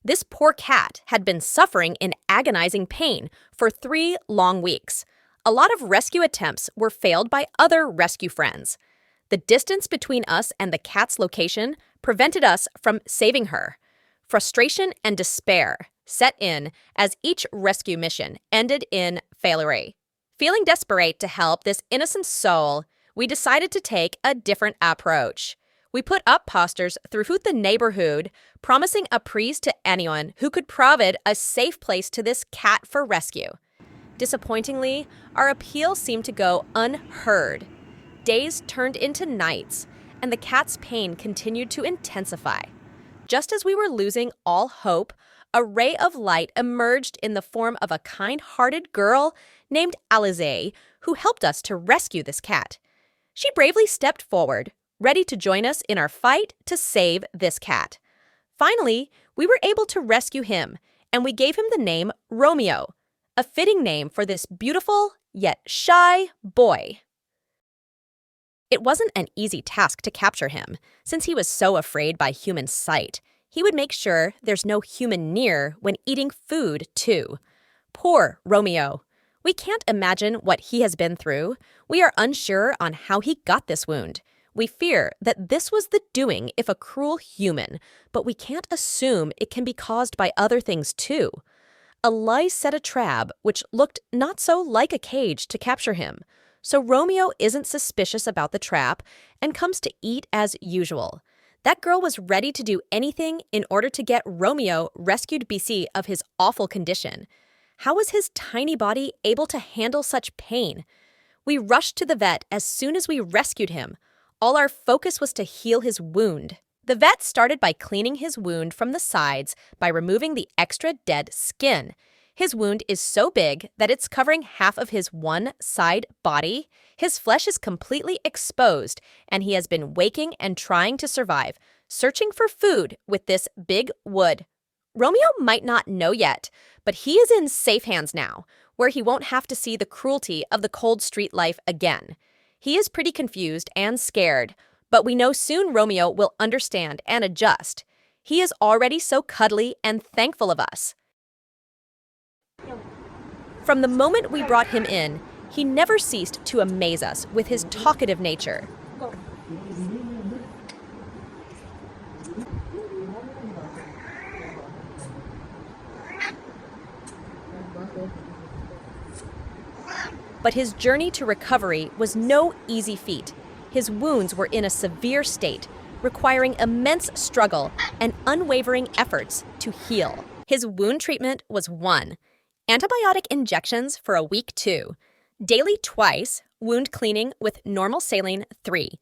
This poor cat had been suffering in agonizing pain for 3 long weeks. A lot of rescue attempts were failed by other rescue friends. The distance between us and the cat's location prevented us from saving her. Frustration and despair set in as each rescue mission ended in failure. Feeling desperate to help this innocent soul, we decided to take a different approach. We put up posters throughout the neighborhood, promising a prize to anyone who could provide a safe place to this cat for rescue. Disappointingly, our appeal seemed to go unheard. Days turned into nights, and the cat's pain continued to intensify. Just as we were losing all hope, a ray of light emerged in the form of a kind-hearted girl named Alize, who helped us to rescue this cat. She bravely stepped forward, ready to join us in our fight to save this cat. Finally, we were able to rescue him, and we gave him the name Romeo, a fitting name for this beautiful yet shy boy. It wasn't an easy task to capture him, since he was so afraid by human sight. He would make sure there's no human near when eating food, too. Poor Romeo. We can't imagine what he has been through. We are unsure on how he got this wound. We fear that this was the doing of a cruel human, but we can't assume it can be caused by other things, too. A lice set a trap which looked not so like a cage to capture him. So Romeo isn't suspicious about the trap and comes to eat as usual. That girl was ready to do anything in order to get Romeo rescued BC of his awful condition. How was his tiny body able to handle such pain? We rushed to the vet as soon as we rescued him. All our focus was to heal his wound. The vet started by cleaning his wound from the sides by removing the extra dead skin. His wound is so big that it's covering half of his one side body. His flesh is completely exposed, and he has been waking and trying to survive, searching for food with this big wood. Romeo might not know yet, but he is in safe hands now, where he won't have to see the cruelty of the cold street life again. He is pretty confused and scared, but we know soon Romeo will understand and adjust. He is already so cuddly and thankful of us. From the moment we brought him in, he never ceased to amaze us with his talkative nature. But his journey to recovery was no easy feat. His wounds were in a severe state, requiring immense struggle and unwavering efforts to heal. His wound treatment was 1. Antibiotic injections for a week 2. Daily twice, wound cleaning with normal saline 3.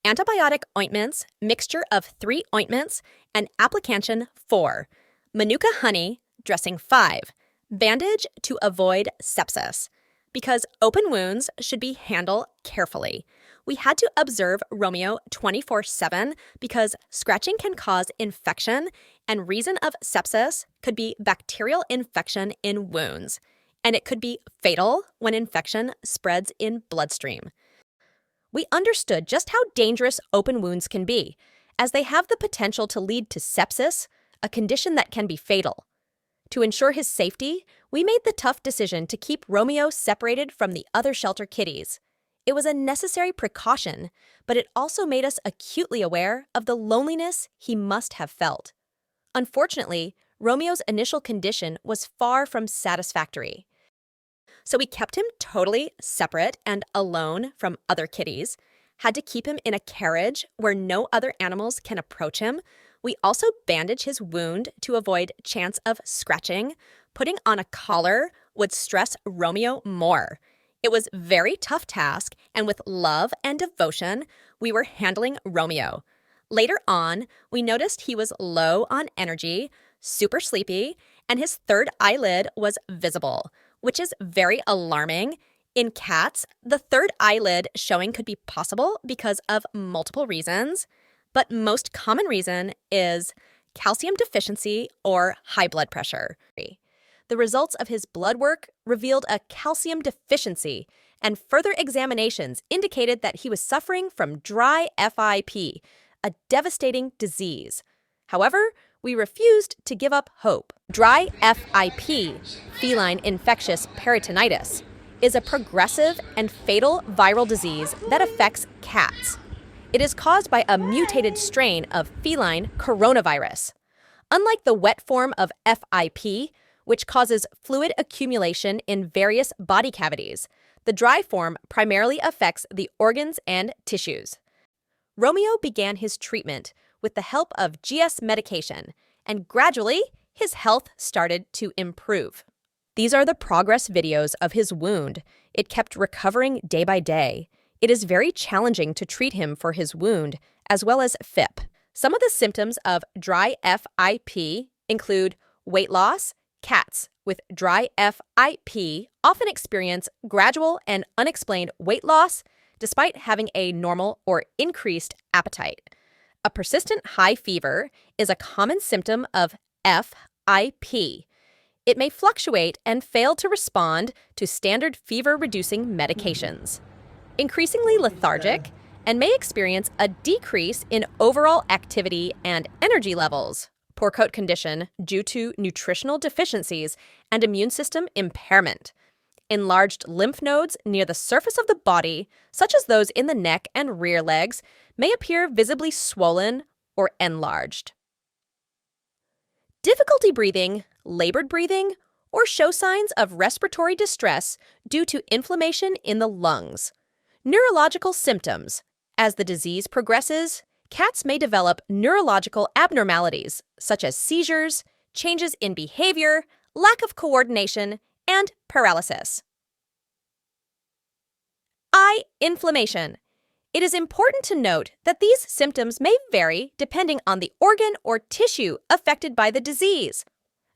Antibiotic ointments, mixture of 3 ointments, and application 4. Manuka honey, dressing 5. Bandage to avoid sepsis. Because open wounds should be handled carefully. We had to observe Romeo 24/7 because scratching can cause infection, and reason of sepsis could be bacterial infection in wounds, and it could be fatal when infection spreads in bloodstream. We understood just how dangerous open wounds can be, as they have the potential to lead to sepsis, a condition that can be fatal. To ensure his safety, we made the tough decision to keep Romeo separated from the other shelter kitties. It was a necessary precaution, but it also made us acutely aware of the loneliness he must have felt. Unfortunately, Romeo's initial condition was far from satisfactory. So we kept him totally separate and alone from other kitties, had to keep him in a carriage where no other animals can approach him. We also bandage his wound to avoid chance of scratching. Putting on a collar would stress Romeo more. It was a very tough task, and with love and devotion, we were handling Romeo. Later on, we noticed he was low on energy, super sleepy, and his third eyelid was visible, which is very alarming. In cats, the third eyelid showing could be possible because of multiple reasons, but most common reason is calcium deficiency or high blood pressure. The results of his blood work revealed a calcium deficiency, and further examinations indicated that he was suffering from dry FIP, a devastating disease. However, we refused to give up hope. Dry FIP, feline infectious peritonitis, is a progressive and fatal viral disease that affects cats. It is caused by a mutated strain of feline coronavirus. Unlike the wet form of FIP, which causes fluid accumulation in various body cavities, the dry form primarily affects the organs and tissues. Romeo began his treatment with the help of GS medication, and gradually, his health started to improve. These are the progress videos of his wound. It kept recovering day by day. It is very challenging to treat him for his wound, as well as FIP. Some of the symptoms of dry FIP include weight loss. Cats with dry FIP often experience gradual and unexplained weight loss despite having a normal or increased appetite. A persistent high fever is a common symptom of FIP. It may fluctuate and fail to respond to standard fever-reducing medications. Increasingly lethargic, and may experience a decrease in overall activity and energy levels. Poor coat condition due to nutritional deficiencies and immune system impairment. Enlarged lymph nodes near the surface of the body, such as those in the neck and rear legs, may appear visibly swollen or enlarged. Difficulty breathing, labored breathing, or show signs of respiratory distress due to inflammation in the lungs. Neurological symptoms. As the disease progresses, cats may develop neurological abnormalities such as seizures, changes in behavior, lack of coordination, and paralysis. Eye inflammation. It is important to note that these symptoms may vary depending on the organ or tissue affected by the disease.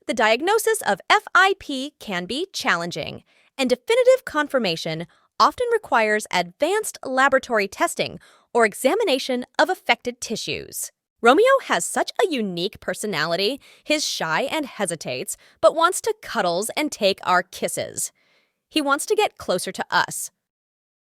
The diagnosis of FIP can be challenging, and definitive confirmation often requires advanced laboratory testing or examination of affected tissues. Romeo has such a unique personality. He's shy and hesitates, but wants to cuddles and take our kisses. He wants to get closer to us.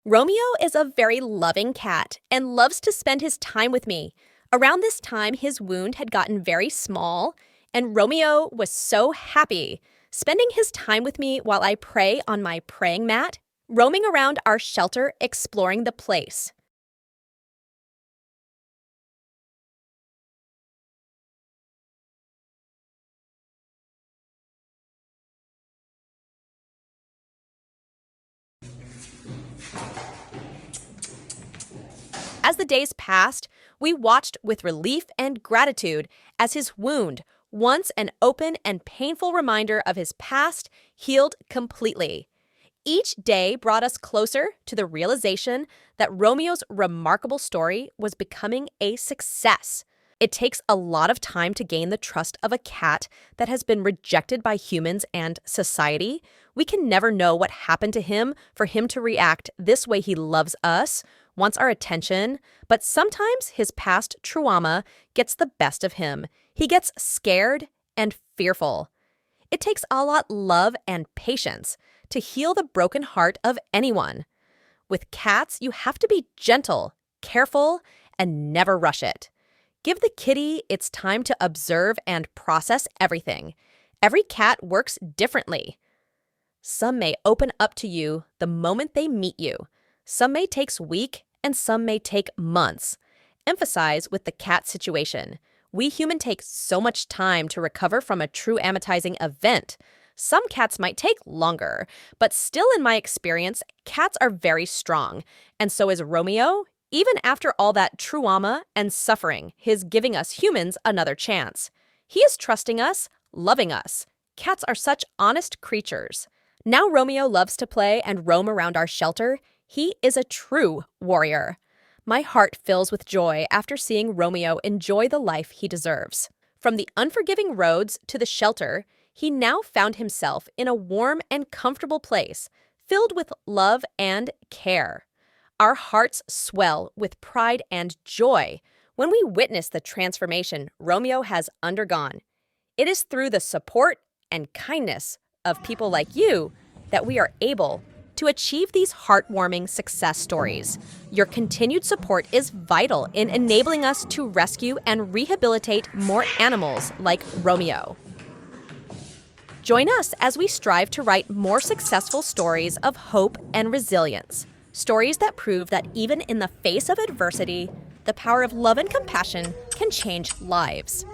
Romeo is a very loving cat and loves to spend his time with me. Around this time, his wound had gotten very small, and Romeo was so happy, spending his time with me while I pray on my praying mat, roaming around our shelter, exploring the place. As the days passed, we watched with relief and gratitude as his wound, once an open and painful reminder of his past, healed completely. Each day brought us closer to the realization that Romeo's remarkable story was becoming a success. It takes a lot of time to gain the trust of a cat that has been rejected by humans and society. We can never know what happened to him for him to react this way. He loves us, wants our attention, but sometimes his past trauma gets the best of him. He gets scared and fearful. It takes a lot of love and patience to heal the broken heart of anyone. With cats, you have to be gentle, careful, and never rush it. Give the kitty its time to observe and process everything. Every cat works differently. Some may open up to you the moment they meet you. Some may take weeks, and some may take months. Emphasize with the cat situation. We humans take so much time to recover from a traumatizing event. Some cats might take longer, but still in my experience, cats are very strong, and so is Romeo. Even after all that trauma and suffering, he's giving us humans another chance. He is trusting us, loving us. Cats are such honest creatures. Now Romeo loves to play and roam around our shelter. He is a true warrior. My heart fills with joy after seeing Romeo enjoy the life he deserves. From the unforgiving roads to the shelter, he now found himself in a warm and comfortable place, filled with love and care. Our hearts swell with pride and joy when we witness the transformation Romeo has undergone. It is through the support and kindness of people like you that we are able to achieve these heartwarming success stories. Your continued support is vital in enabling us to rescue and rehabilitate more animals like Romeo. Join us as we strive to write more successful stories of hope and resilience. Stories that prove that even in the face of adversity, the power of love and compassion can change lives.